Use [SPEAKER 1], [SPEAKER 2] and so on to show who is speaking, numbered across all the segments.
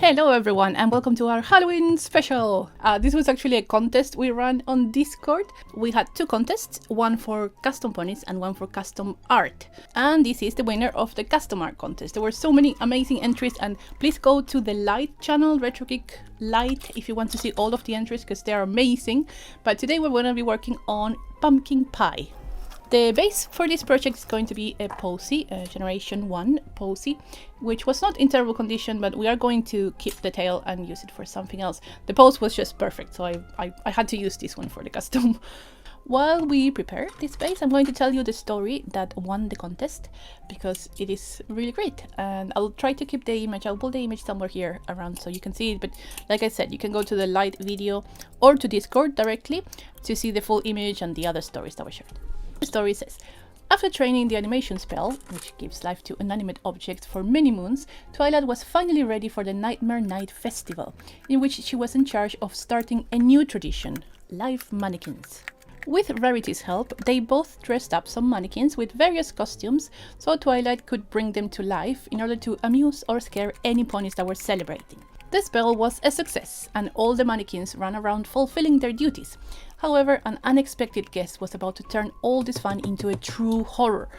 [SPEAKER 1] Hello everyone and welcome to our Halloween special! This was actually a contest we ran on Discord. We had two contests, one for custom ponies and one for custom art. And this is the winner of the custom art contest. There were so many amazing entries, and please go to the Light channel, retrogeek Light, if you want to see all of the entries because they are amazing. But today we're going to be working on pumpkin pie. The base for this project is going to be a posy, a Generation 1 posy, which was not in terrible condition, but we are going to keep the tail and use it for something else. The pose was just perfect, so I had to use this one for the custom. While we prepare this base, I'm going to tell you the story that won the contest, because it is really great. And I'll try to keep the image, I'll put the image somewhere here around so you can see it, but like I said, you can go to the Light video or to Discord directly to see the full image and the other stories that were shared. The story says, after training the animation spell, which gives life to inanimate objects for many moons, Twilight was finally ready for the Nightmare Night Festival, in which she was in charge of starting a new tradition, live mannequins. With Rarity's help, they both dressed up some mannequins with various costumes, so Twilight could bring them to life in order to amuse or scare any ponies that were celebrating. The spell was a success, and all the mannequins ran around fulfilling their duties. However, an unexpected guest was about to turn all this fun into a true horror.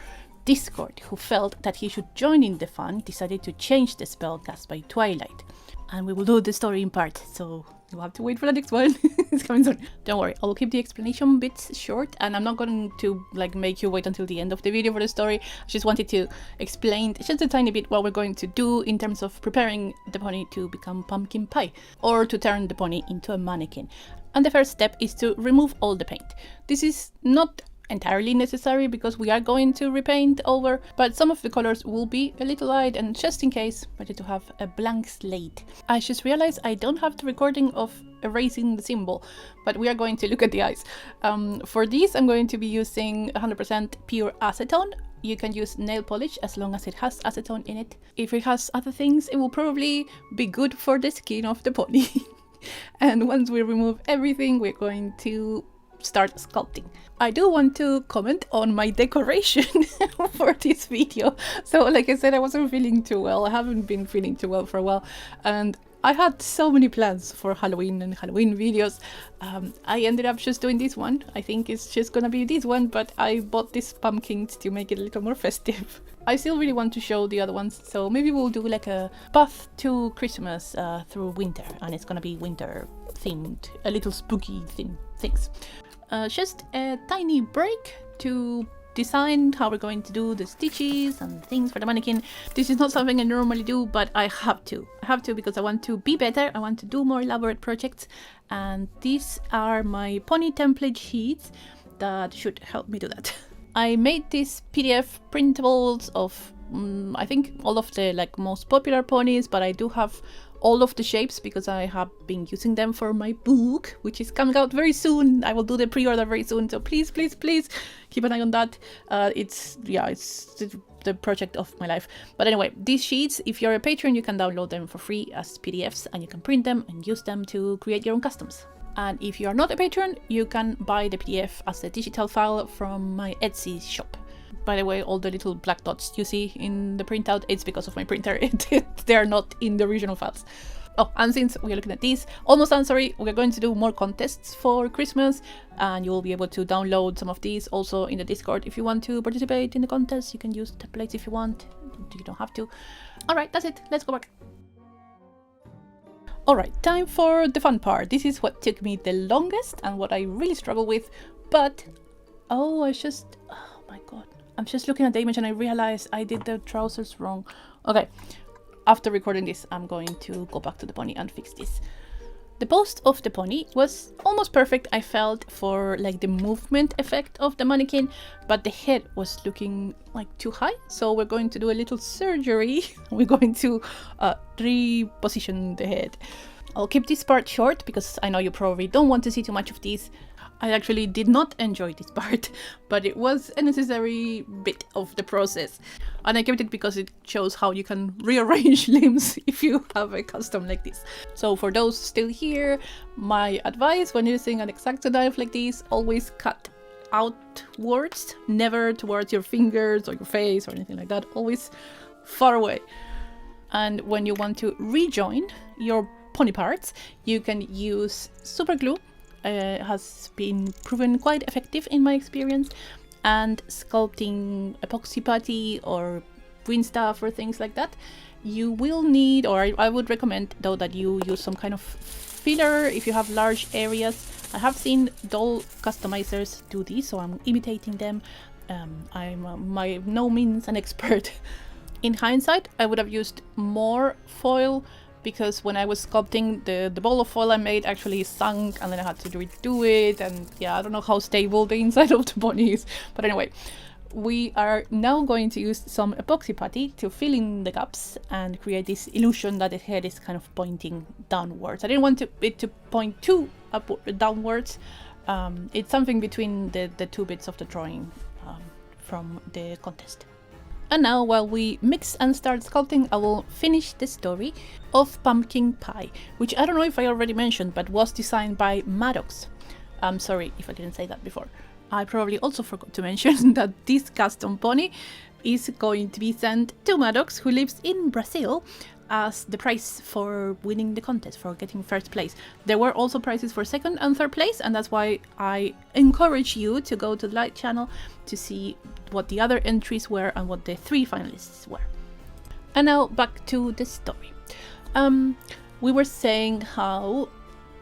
[SPEAKER 1] Discord, who felt that he should join in the fun, decided to change the spell cast by Twilight. And we will do the story in part, so you'll have to wait for the next one. It's coming soon. Don't worry, I will keep the explanation bits short, and I'm not going to make you wait until the end of the video for the story. I just wanted to explain just a tiny bit what we're going to do in terms of preparing the pony to become pumpkin pie, or to turn the pony into a mannequin. And the first step is to remove all the paint. This is not entirely necessary because we are going to repaint over, but some of the colors will be a little light, and just in case, better to have a blank slate. I just realized I don't have the recording of erasing the symbol, but we are going to look at the eyes. For these I'm going to be using 100% pure acetone. You can use nail polish as long as it has acetone in it. If it has other things, it will probably be good for the skin of the pony. And once we remove everything, we're going to start sculpting. I do want to comment on my decoration for this video. So like I said, I wasn't feeling too well. I haven't been feeling too well for a while, and I had so many plans for Halloween and Halloween videos. I ended up just doing this one. I think it's just gonna be this one, but I bought these pumpkins to make it a little more festive. I still really want to show the other ones, so maybe we'll do like a path to Christmas through winter, and it's gonna be winter themed, a little spooky things. Just a tiny break to design how we're going to do the stitches and things for the mannequin. This is not something I normally do, but I have to. I have to because I want to be better. I want to do more elaborate projects, and these are my pony template sheets that should help me do that. I made these PDF printables of I think all of the most popular ponies, but I do have all of the shapes because I have been using them for my book, which is coming out very soon. I will do the pre-order very soon, so please keep an eye on that. It's the project of my life. But anyway, these sheets, if you're a patron, you can download them for free as PDFs, and you can print them and use them to create your own customs. And if you are not a patron, you can buy the PDF as a digital file from my Etsy shop. By the way, all the little black dots you see in the printout, it's because of my printer. They're not in the original files. Oh, and since we're looking at these, almost done, sorry, we're going to do more contests for Christmas, and you'll be able to download some of these also in the Discord. If you want to participate in the contest, you can use templates if you want. You don't have to. Alright, that's it. Let's go back. Alright, time for the fun part. This is what took me the longest and what I really struggle with, but oh my god. I'm just looking at the image and I realized I did the trousers wrong. Okay, after recording this, I'm going to go back to the pony and fix this. The post of the pony was almost perfect, I felt, for the movement effect of the mannequin, but the head was looking too high, so we're going to do a little surgery. We're going to reposition the head. I'll keep this part short because I know you probably don't want to see too much of these. I actually did not enjoy this part, but it was a necessary bit of the process. And I kept it because it shows how you can rearrange limbs if you have a custom like this. So for those still here, my advice when using an X-Acto knife like this, always cut outwards, never towards your fingers or your face or anything like that, always far away. And when you want to rejoin your pony parts, you can use super glue. Has been proven quite effective in my experience, and sculpting epoxy putty or green stuff or things like that. You will need, or I would recommend though, that you use some kind of filler if you have large areas. I have seen doll customizers do this, so I'm imitating them. I'm by no means an expert. In hindsight, I would have used more foil, because when I was sculpting, the ball of foil I made actually sunk, and then I had to redo it, and yeah, I don't know how stable the inside of the pony is. But anyway, we are now going to use some epoxy putty to fill in the gaps and create this illusion that the head is kind of pointing downwards. I didn't want it to point too downwards. It's something between the two bits of the drawing from the contest. And now, while we mix and start sculpting, I will finish the story of Pumpkin Pie, which I don't know if I already mentioned, but was designed by Maddox. I'm sorry if I didn't say that before. I probably also forgot to mention that this custom pony is going to be sent to Maddox, who lives in Brazil, as the prize for winning the contest, for getting first place. There were also prizes for second and third place, and that's why I encourage you to go to the light channel to see what the other entries were and what the 3 finalists were. And now back to the story. We were saying how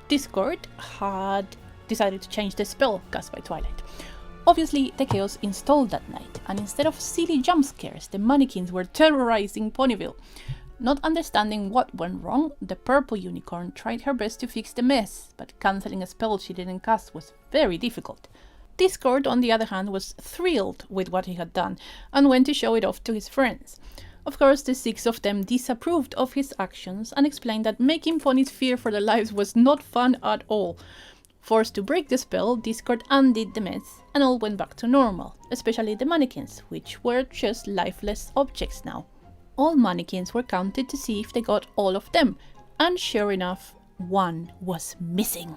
[SPEAKER 1] Discord had decided to change the spell cast by Twilight. Obviously, the chaos installed that night, and instead of silly jump scares, the mannequins were terrorizing Ponyville. Not understanding what went wrong, the purple unicorn tried her best to fix the mess, but cancelling a spell she didn't cast was very difficult. Discord, on the other hand, was thrilled with what he had done and went to show it off to his friends. Of course, the 6 of them disapproved of his actions and explained that making ponies fear for their lives was not fun at all. Forced to break the spell, Discord undid the mess and all went back to normal, especially the mannequins, which were just lifeless objects now. All mannequins were counted to see if they got all of them, and sure enough, one was missing.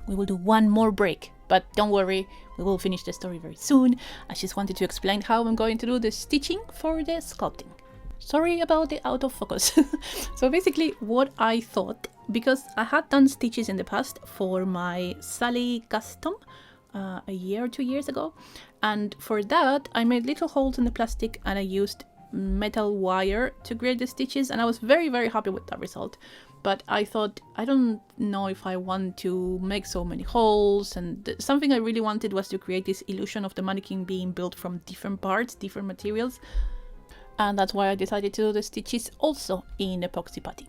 [SPEAKER 1] We will do one more break, but don't worry, we will finish the story very soon. I just wanted to explain how I'm going to do the stitching for the sculpting. Sorry about the out of focus. So basically what I thought, because I had done stitches in the past for my Sally custom a year or 2 years ago, and for that I made little holes in the plastic and I used metal wire to create the stitches, and I was very happy with that result. But I thought, I don't know if I want to make so many holes, and something I really wanted was to create this illusion of the mannequin being built from different parts, different materials, and that's why I decided to do the stitches also in epoxy putty.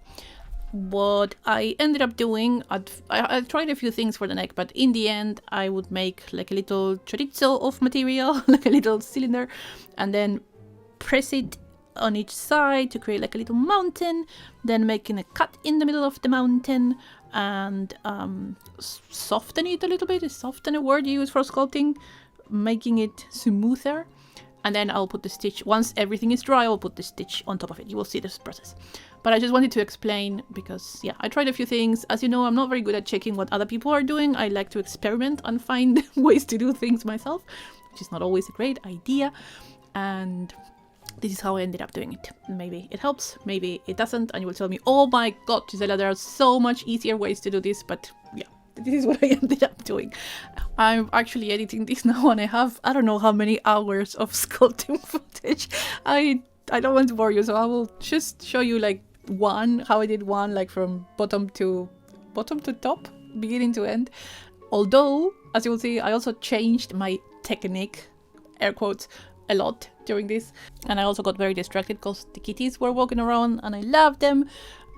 [SPEAKER 1] What I ended up doing, I tried a few things for the neck, but in the end I would make like a little chorizo of material, like a little cylinder, and then press it on each side to create like a little mountain, then making a cut in the middle of the mountain and soften it a little bit. Is soften a word you use for sculpting? Making it smoother, and then I'll put the stitch, once everything is dry, I'll put the stitch on top of it. You will see this process. But I just wanted to explain because, yeah, I tried a few things. As you know, I'm not very good at checking what other people are doing. I like to experiment and find ways to do things myself, which is not always a great idea. And this is how I ended up doing it. Maybe it helps, maybe it doesn't, and you will tell me, oh my god, Yisela, there are so much easier ways to do this, but yeah, this is what I ended up doing. I'm actually editing this now and I have, I don't know how many hours of sculpting footage. I don't want to bore you, so I will just show you like how I did one, like from bottom to top, beginning to end. Although, as you will see, I also changed my technique, air quotes, a lot during this, and I also got very distracted because the kitties were walking around and I loved them.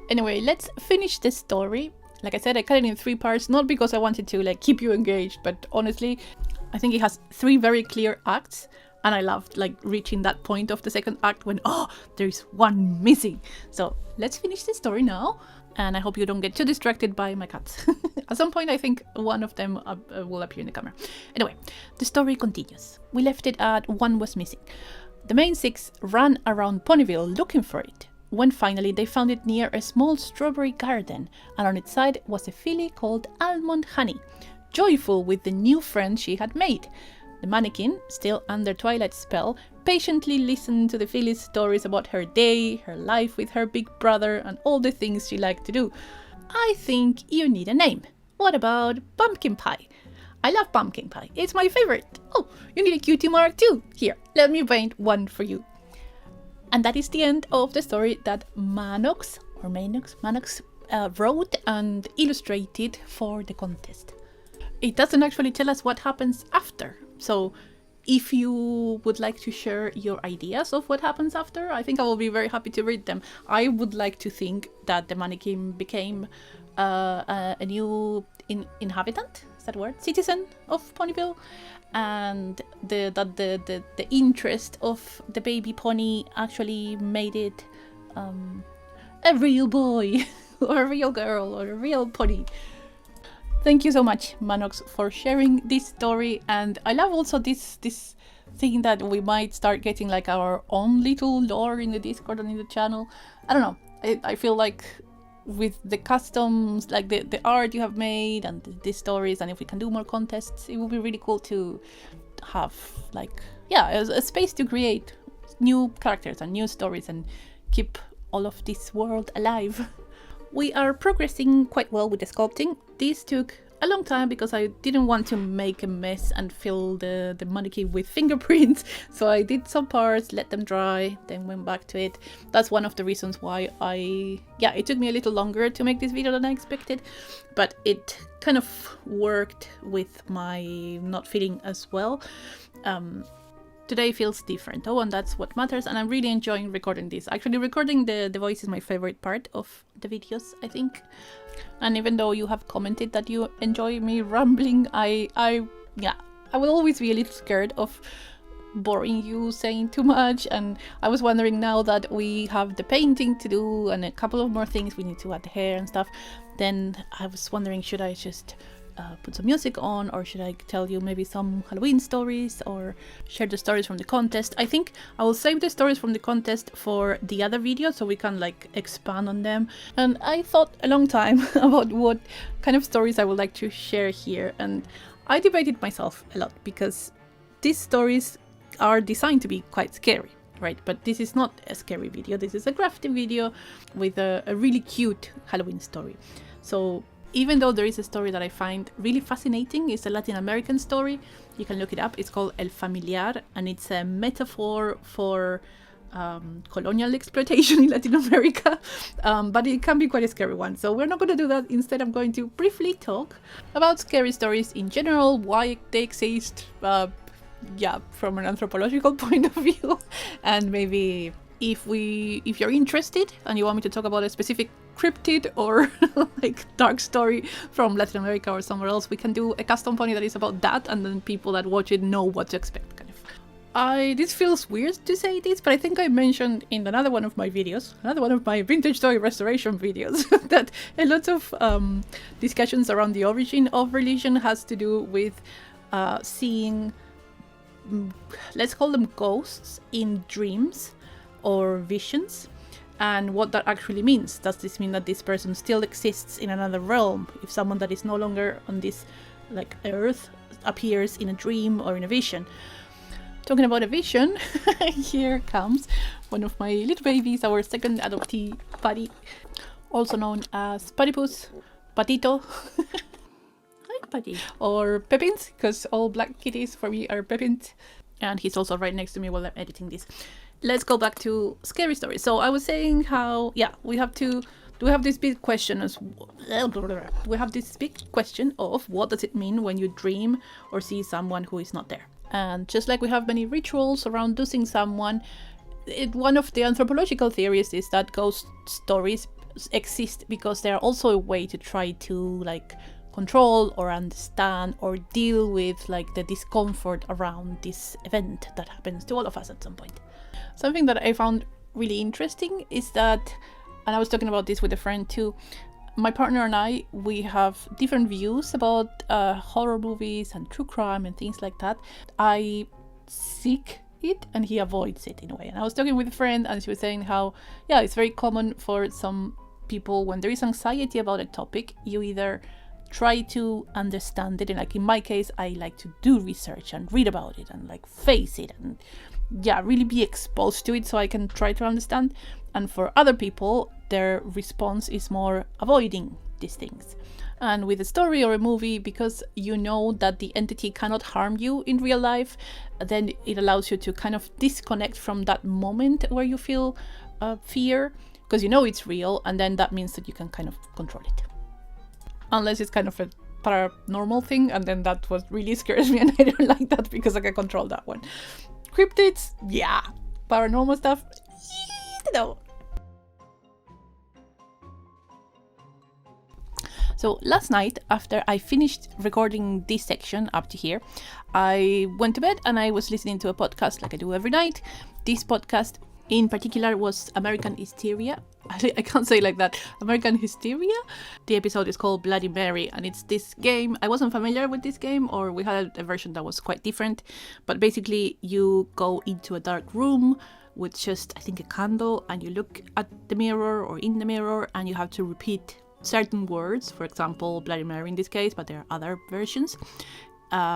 [SPEAKER 1] Anyway, let's finish this story. Like I said, I cut it in 3 parts, not because I wanted to like keep you engaged, but honestly I think it has 3 very clear acts, and I loved like reaching that point of the second act when, oh, there's one missing. So let's finish the story now, and I hope you don't get too distracted by my cats. At some point I think one of them will appear in the camera. Anyway, the story continues. We left it at one was missing. The main 6 ran around Ponyville looking for it, when finally they found it near a small strawberry garden, and on its side was a filly called Almond Honey, joyful with the new friend she had made. The mannequin, still under twilight spell, patiently listened to the filly's stories about her day, her life with her big brother, and all the things she liked to do. I think you need a name. What about pumpkin pie? I love pumpkin pie. It's my favorite. Oh, you need a cutie mark too. Here, let me paint one for you. And that is the end of the story that Manox wrote and illustrated for the contest. It doesn't actually tell us what happens after. So if you would like to share your ideas of what happens after, I think I will be very happy to read them. I would like to think that the mannequin became a new inhabitant, is that word? Citizen of Ponyville, and the interest of the baby pony actually made it a real boy or a real girl or a real pony. Thank you so much, Manox, for sharing this story, and I love also this thing that we might start getting like our own little lore in the Discord and in the channel. I don't know. I feel like with the customs, like the art you have made and the stories, and if we can do more contests, it would be really cool to have like, yeah, a space to create new characters and new stories and keep all of this world alive. We are progressing quite well with the sculpting. This took a long time because I didn't want to make a mess and fill the mannequin with fingerprints. So I did some parts, let them dry, then went back to it. That's one of the reasons why it took me a little longer to make this video than I expected. But it kind of worked with my not feeling as well. Today feels different, and that's what matters, and I'm really enjoying recording this. Actually, recording the voice is my favorite part of the videos, I think. And even though you have commented that you enjoy me rambling, I will always be a little scared of boring you, saying too much, and I was wondering, now that we have the painting to do and a couple of more things we need to add the hair and stuff, then I was wondering, should I just put some music on, or should I tell you maybe some Halloween stories or share the stories from the contest? I think I will save the stories from the contest for the other video so we can like expand on them. And I thought a long time about what kind of stories I would like to share here, and I debated myself a lot because these stories are designed to be quite scary, right? But this is not a scary video, this is a crafting video with a really cute Halloween story. So even though there is a story that I find really fascinating, it's a Latin American story. You can look it up. It's called El Familiar, and it's a metaphor for colonial exploitation in Latin America, but it can be quite a scary one. So we're not going to do that. Instead, I'm going to briefly talk about scary stories in general, why they exist, from an anthropological point of view, and maybe if you're interested and you want me to talk about a specific cryptid or like dark story from Latin America or somewhere else, we can do a custom pony that is about that, and then people that watch it know what to expect, kind of. This feels weird to say this, but I think I mentioned in another one of my vintage toy restoration videos that a lot of discussions around the origin of religion has to do with seeing, let's call them ghosts, in dreams or visions, and what that actually means. Does this mean that this person still exists in another realm if someone that is no longer on this like earth appears in a dream or in a vision? Talking about a vision, here comes one of my little babies, our second adoptee, Patty, also known as Patipus, Patito, hi Patty, or Pepins, because all black kitties for me are Pepins, and he's also right next to me while I'm editing this. Let's go back to scary stories. So I was saying how, we have this big question of what does it mean when you dream or see someone who is not there. And just like we have many rituals around losing someone, one of the anthropological theories is that ghost stories exist because they're also a way to try to like control or understand or deal with like the discomfort around this event that happens to all of us at some point. Something that I found really interesting is that, and I was talking about this with a friend too, my partner and I, we have different views about horror movies and true crime and things like that. I seek it and he avoids it in a way. And I was talking with a friend and she was saying how, it's very common for some people when there is anxiety about a topic, you either try to understand it. And like in my case, I like to do research and read about it and like face it and really be exposed to it so I can try to understand. And for other people, their response is more avoiding these things. And with a story or a movie, because you know that the entity cannot harm you in real life, then it allows you to kind of disconnect from that moment where you feel fear, because you know it's real, and then that means that you can kind of control it. Unless it's kind of a paranormal thing, and then that what really scares me, and I don't like that because I can control that one. Cryptids, yeah. Paranormal stuff, no. So last night, after I finished recording this section up to here, I went to bed and I was listening to a podcast like I do every night. This podcast in particular was American Hysteria. I can't say it like that. American Hysteria. The episode is called Bloody Mary, and it's this game. I wasn't familiar with this game, or we had a version that was quite different. But basically, you go into a dark room with just, I think, a candle, and you look at the mirror or in the mirror, and you have to repeat certain words, for example, Bloody Mary in this case, but there are other versions,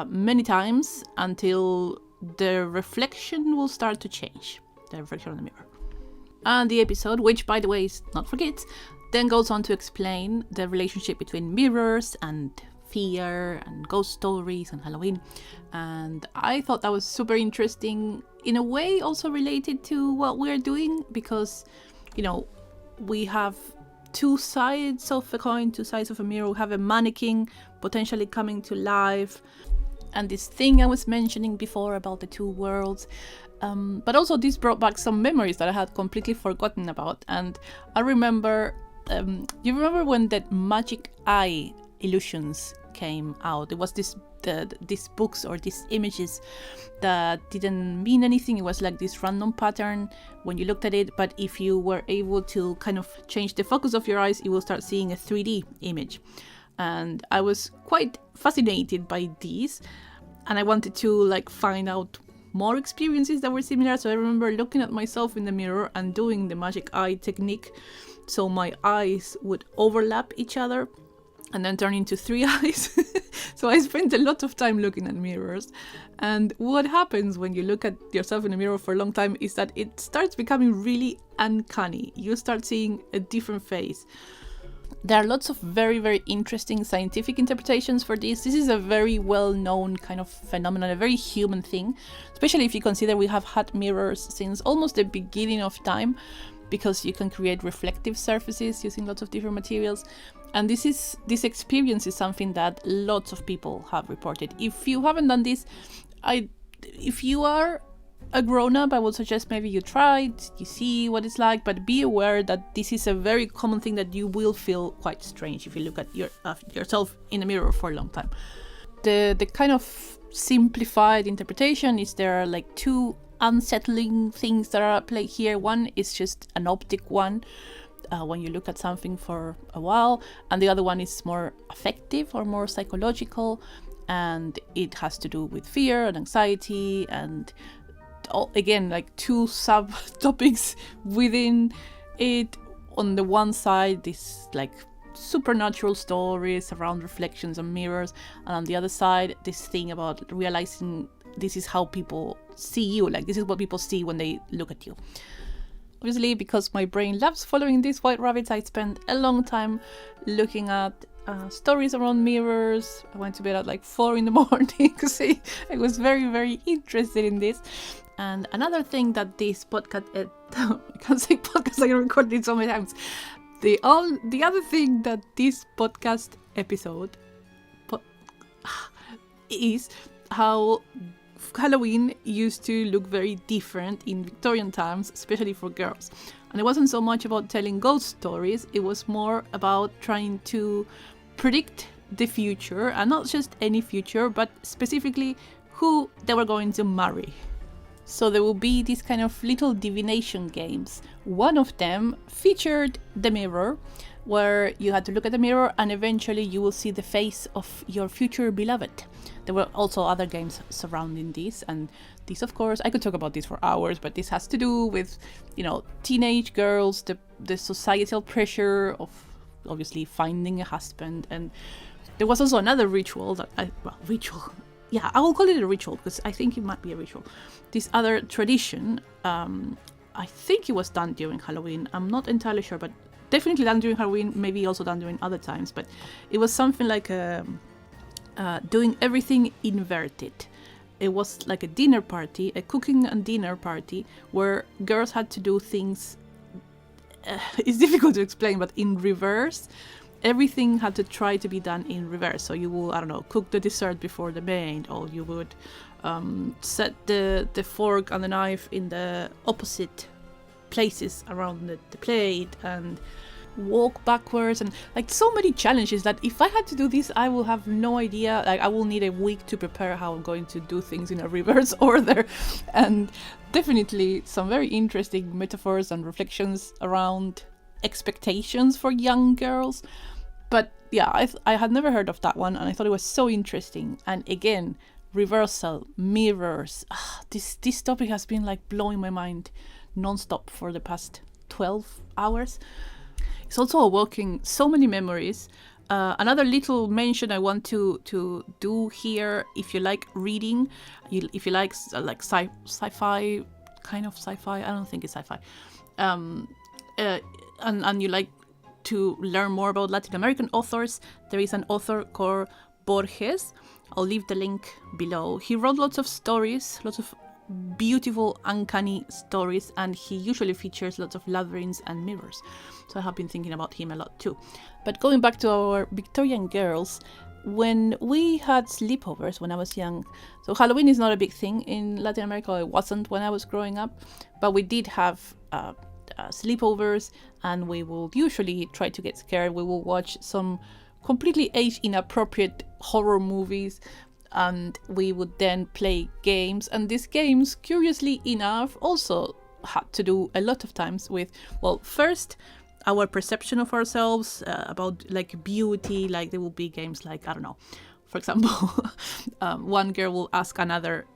[SPEAKER 1] many times until the reflection will start to change, the reflection on the mirror. And the episode, which by the way is not for kids, then goes on to explain the relationship between mirrors and fear and ghost stories and Halloween. And I thought that was super interesting, in a way also related to what we're doing, because, you know, we have two sides of a coin, two sides of a mirror. We have a mannequin potentially coming to life, and this thing I was mentioning before about the two worlds. But also this brought back some memories that I had completely forgotten about. And I remember, you remember when that magic eye illusions came out? It was these books or these images that didn't mean anything. It was like this random pattern when you looked at it, but if you were able to kind of change the focus of your eyes, you will start seeing a 3D image. And I was quite fascinated by these, and I wanted to like find out more experiences that were similar. So I remember looking at myself in the mirror and doing the magic eye technique, so my eyes would overlap each other and then turn into three eyes. So I spent a lot of time looking at mirrors. And what happens when you look at yourself in a mirror for a long time is that it starts becoming really uncanny. You start seeing a different face. There are lots of very, very interesting scientific interpretations for this. This is a very well-known kind of phenomenon, a very human thing, especially if you consider we have had mirrors since almost the beginning of time, because you can create reflective surfaces using lots of different materials. And this experience is something that lots of people have reported. If you haven't done this, if you are a grown-up, I would suggest maybe you try it, you see what it's like, but be aware that this is a very common thing that you will feel quite strange if you look at yourself in the mirror for a long time. The kind of simplified interpretation is there are like two unsettling things that are at play here. One is just an optic one, when you look at something for a while, and the other one is more affective or more psychological, and it has to do with fear and anxiety, and again, like two subtopics within it. On the one side, this like supernatural stories around reflections and mirrors, and on the other side, this thing about realizing this is how people see you, like this is what people see when they look at you. Obviously, because my brain loves following these white rabbits, I spent a long time looking at stories around mirrors. I went to bed at like 4 in the morning because I was very, very interested in this. And another thing that this podcast, I can't say podcast, I recorded it so many times. The other thing that this podcast episode is how Halloween used to look very different in Victorian times, especially for girls. And it wasn't so much about telling ghost stories, it was more about trying to predict the future, and not just any future, but specifically who they were going to marry. So there will be these kind of little divination games. One of them featured the mirror, where you had to look at the mirror and eventually you will see the face of your future beloved. There were also other games surrounding this, and this, of course, I could talk about this for hours, but this has to do with, you know, teenage girls, the societal pressure of obviously finding a husband, and There was also another ritual that yeah, I will call it a ritual because I think it might be a ritual. This other tradition, I think it was done during Halloween. I'm not entirely sure, but definitely done during Halloween, maybe also done during other times. But it was something like doing everything inverted. It was like a dinner party, a cooking and dinner party, where girls had to do things, it's difficult to explain, but in reverse. Everything had to try to be done in reverse. So you will, I don't know, cook the dessert before the main, or you would set the fork and the knife in the opposite places around the plate, and walk backwards, and like so many challenges that if I had to do this, I will have no idea. Like I will need a week to prepare how I'm going to do things in a reverse order. And definitely some very interesting metaphors and reflections around expectations for young girls. But yeah, I had never heard of that one, and I thought it was so interesting. And again, reversal, mirrors, this topic has been like blowing my mind non-stop for the past 12 hours. It's also awoking so many memories. Another little mention I want to do here, if you like reading, if you like sci-fi, kind of sci-fi, I don't think it's sci-fi, and you like to learn more about Latin American authors, there is an author called Borges. I'll leave the link below. He wrote lots of stories, lots of beautiful, uncanny stories, and he usually features lots of labyrinths and mirrors. So I have been thinking about him a lot too. But going back to our Victorian girls, when we had sleepovers when I was young, so Halloween is not a big thing in Latin America, it wasn't when I was growing up, but we did have sleepovers, and we will usually try to get scared. We will watch some completely age inappropriate horror movies, and we would then play games. And these games, curiously enough, also had to do a lot of times with, well, first our perception of ourselves, about like beauty. Like there will be games like, I don't know, for example, one girl will ask another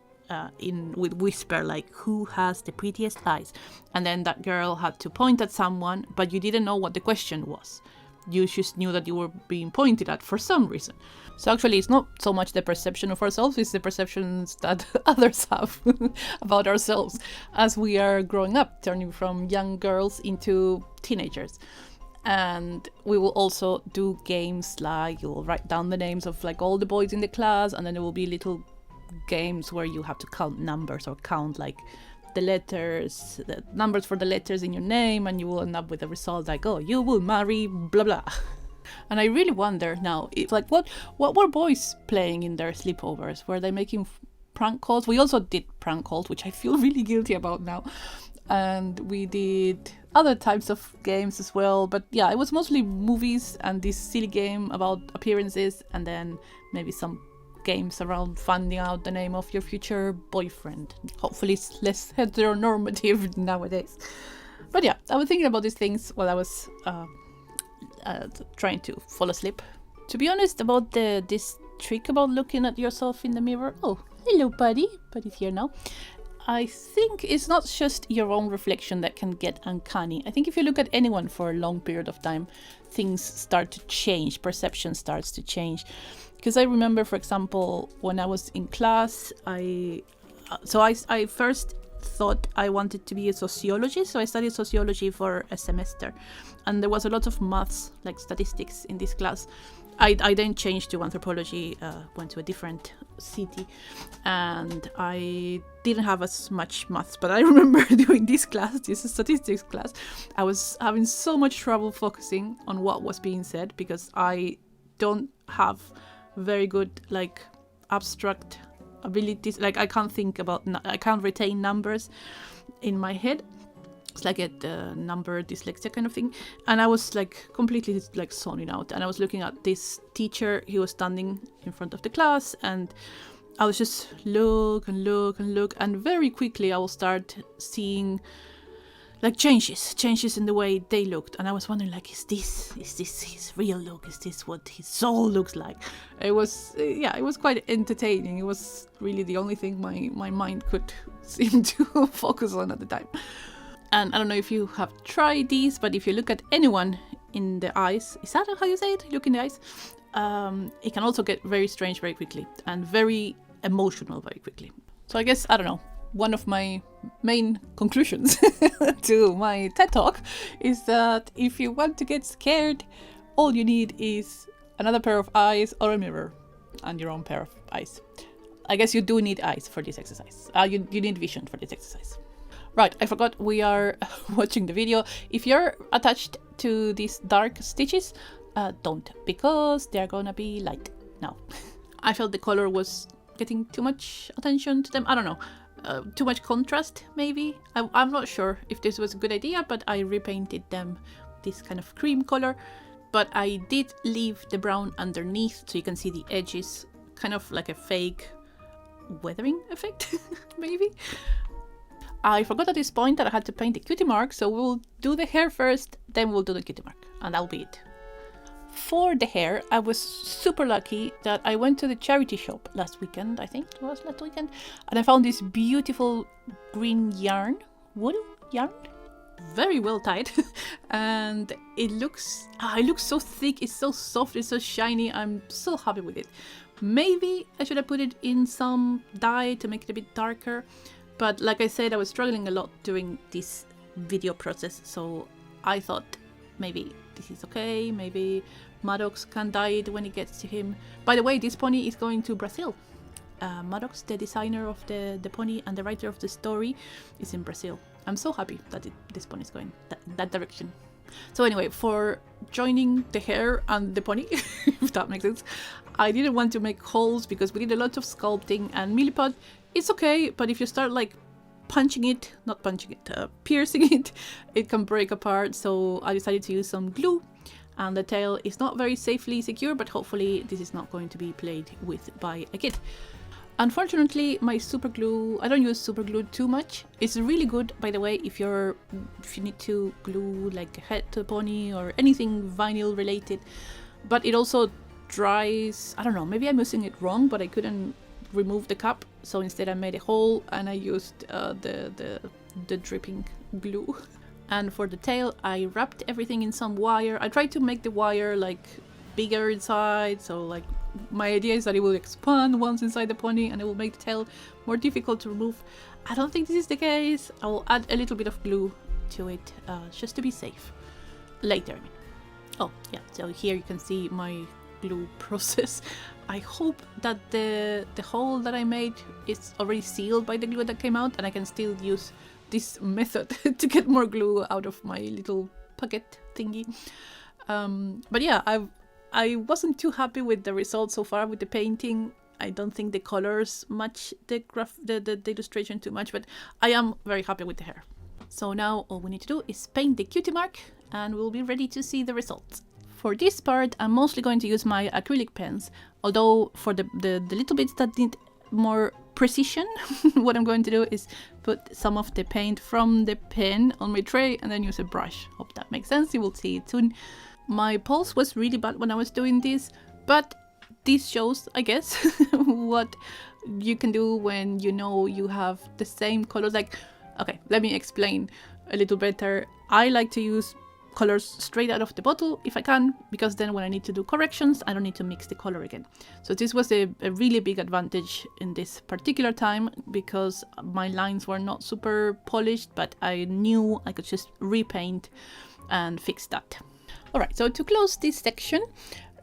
[SPEAKER 1] with whisper, like, who has the prettiest eyes? And then that girl had to point at someone, but you didn't know what the question was. You just knew that you were being pointed at for some reason. So actually it's not so much the perception of ourselves, it's the perceptions that others have about ourselves as we are growing up, turning from young girls into teenagers. And we will also do games like you will write down the names of like all the boys in the class, and then there will be little games where you have to count numbers, or count like the letters, the numbers for the letters in your name, and you will end up with a result like, oh, you will marry blah blah. And I really wonder now, if like what were boys playing in their sleepovers? Were they making prank calls? We also did prank calls, which I feel really guilty about now. And we did other types of games as well, but yeah, it was mostly movies and this silly game about appearances, and then maybe some games around finding out the name of your future boyfriend. Hopefully it's less heteronormative nowadays. But yeah, I was thinking about these things while I was trying to fall asleep. To be honest, about this trick about looking at yourself in the mirror. Oh, hello buddy. Buddy's here now. I think it's not just your own reflection that can get uncanny. I think if you look at anyone for a long period of time, things start to change, perception starts to change. Because I remember, for example, when I was in class, I first thought I wanted to be a sociologist, so I studied sociology for a semester, and there was a lot of maths, like statistics, in this class. I then changed to anthropology, went to a different city, and I didn't have as much maths, but I remember doing this class, this statistics class, I was having so much trouble focusing on what was being said, because I don't have very good like abstract abilities. Like I can't retain numbers in my head. It's like a number dyslexia kind of thing. And I was like completely like zoning out, and I was looking at this teacher. He was standing in front of the class, and I was just look, and very quickly I will start seeing like changes in the way they looked, and I was wondering, like, is this his real look? Is this what his soul looks like? It was it was quite entertaining. It was really the only thing my mind could seem to focus on at the time. And I don't know if you have tried these, but if you look at anyone in the eyes, is that how you say it? Look in the eyes. it can also get very strange very quickly and very emotional very quickly. So I guess, I don't know, one of my main conclusions to my TED Talk is that if you want to get scared, all you need is another pair of eyes or a mirror and your own pair of eyes. I guess you do need eyes for this exercise. You need vision for this exercise. Right, I forgot we are watching the video. If you're attached to these dark stitches, don't, because they're gonna be light now. I felt the color was getting too much attention to them. I don't know, too much contrast maybe. I'm not sure if this was a good idea, but I repainted them this kind of cream color. But I did leave the brown underneath so you can see the edges, kind of like a fake weathering effect, maybe. I forgot at this point that I had to paint the cutie mark, so we'll do the hair first, then we'll do the cutie mark, and that'll be it. For the hair, I was super lucky that I went to the charity shop last weekend, I think it was last weekend, and I found this beautiful green yarn, wool yarn, very well tied, and it looks so thick, it's so soft, it's so shiny. I'm so happy with it. Maybe I should have put it in some dye to make it a bit darker, but like I said, I was struggling a lot during this video process, so I thought maybe this is okay, maybe Maddox can dye it when it gets to him. By the way, this pony is going to Brazil. Maddox, the designer of the pony and the writer of the story, is in Brazil. I'm so happy that this pony is going that direction. So anyway, for joining the hair and the pony, if that makes sense, I didn't want to make holes because we did a lot of sculpting, and milliput, it's okay, but if you start like piercing it, it can break apart. So I decided to use some glue, and the tail is not very safely secure, but hopefully this is not going to be played with by a kid. Unfortunately, my super glue, I don't use super glue too much. It's really good, by the way, if you need to glue like a head to a pony or anything vinyl related, but it also dries. I don't know, maybe I'm using it wrong, but I couldn't remove the cap, so instead I made a hole and I used the dripping glue. And for the tail, I wrapped everything in some wire. I tried to make the wire like bigger inside, so like my idea is that it will expand once inside the pony and it will make the tail more difficult to remove. I don't think this is the case. I will add a little bit of glue to it just to be safe later, I mean. Oh yeah, so here you can see my glue process. I hope that the hole that I made is already sealed by the glue that came out, and I can still use this method to get more glue out of my little pocket thingy. But yeah, I wasn't too happy with the result so far with the painting. I don't think the colors match the illustration too much, but I am very happy with the hair. So now all we need to do is paint the cutie mark and we'll be ready to see the results. For this part, I'm mostly going to use my acrylic pens, although for the little bits that need more precision, what I'm going to do is put some of the paint from the pen on my tray and then use a brush. Hope that makes sense, you will see it soon. My pulse was really bad when I was doing this, but this shows, I guess, what you can do when you know you have the same colors. Like, okay, let me explain a little better. I like to use colors straight out of the bottle if I can, because then when I need to do corrections, I don't need to mix the color again. So this was a really big advantage in this particular time, because my lines were not super polished, but I knew I could just repaint and fix that. Alright, so to close this section,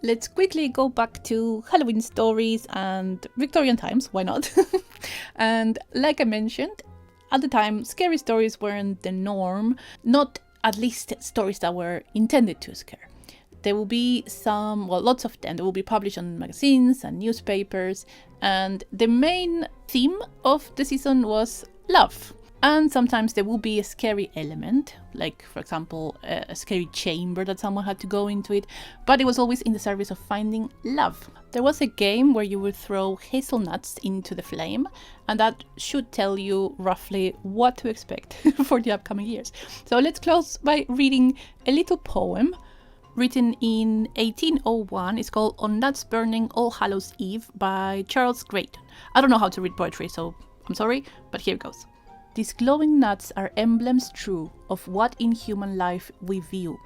[SPEAKER 1] let's quickly go back to Halloween stories and Victorian times, why not? And like I mentioned, at the time, scary stories weren't the norm, not at least stories that were intended to scare. There will be some, well, lots of them. They will be published on magazines and newspapers, and the main theme of the season was love. And sometimes there will be a scary element, like, for example, a scary chamber that someone had to go into it, but it was always in the service of finding love. There was a game where you would throw hazelnuts into the flame, and that should tell you roughly what to expect for the upcoming years. So let's close by reading a little poem written in 1801. It's called On Nuts Burning All Hallows Eve by Charles Grayton. I don't know how to read poetry, so I'm sorry, but here goes. These glowing nuts are emblems true of what in human life we view.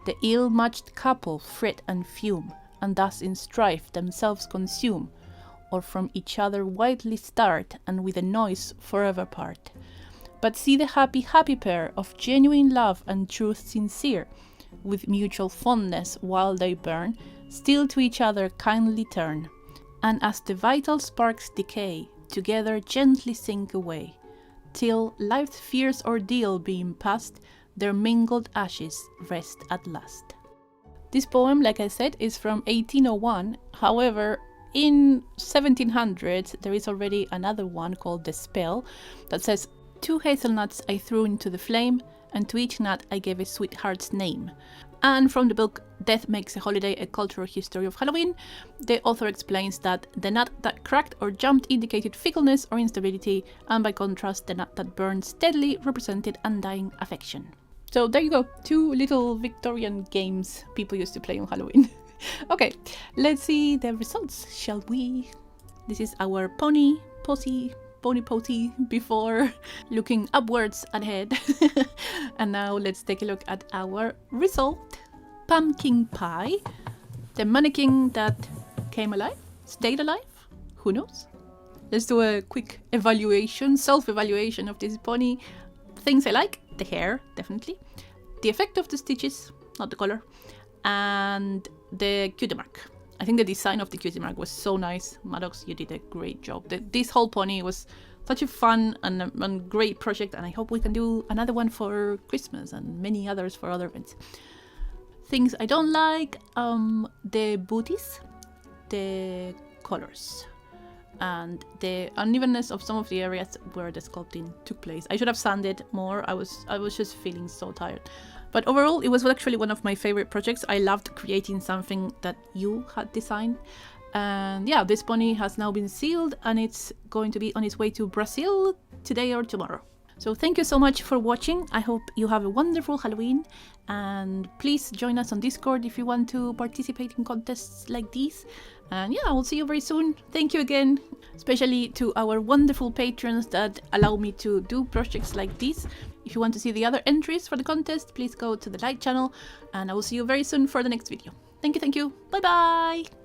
[SPEAKER 1] The ill-matched couple fret and fume, and thus in strife themselves consume, or from each other widely start, and with a noise forever part. But see the happy, happy pair of genuine love and truth sincere, with mutual fondness while they burn, still to each other kindly turn, and as the vital sparks decay, together gently sink away, till life's fierce ordeal being past, their mingled ashes rest at last. This poem, like I said, is from 1801. However, in 1700s there is already another one called The Spell that says, 2 hazelnuts I threw into the flame, and to each nut I gave a sweetheart's name. And from the book Death Makes a Holiday, A Cultural History of Halloween, the author explains that the nut that cracked or jumped indicated fickleness or instability, and by contrast the nut that burned steadily represented undying affection. So there you go, 2 little Victorian games people used to play on Halloween. Okay, let's see the results, shall we? This is our pony posy before looking upwards ahead. And now let's take a look at our result. Pumpkin pie, the mannequin that came alive, stayed alive, who knows? Let's do a quick evaluation, self-evaluation of this pony. Things I like, the hair, definitely. The effect of the stitches, not the color. And the cutie mark. I think the design of the cutie mark was so nice. Maddox, you did a great job. This whole pony was such a fun and great project, and I hope we can do another one for Christmas and many others for other events. Things I don't like, the booties, the colors, and the unevenness of some of the areas where the sculpting took place. I should have sanded more. I was just feeling so tired. But overall, it was actually one of my favorite projects. I loved creating something that you had designed. And yeah, this pony has now been sealed and it's going to be on its way to Brazil today or tomorrow. So thank you so much for watching. I hope you have a wonderful Halloween, and please join us on Discord if you want to participate in contests like these. And yeah, I'll see you very soon. Thank you again, especially to our wonderful patrons that allow me to do projects like this. If you want to see the other entries for the contest, please go to the Light channel, and I will see you very soon for the next video. Thank you, bye bye!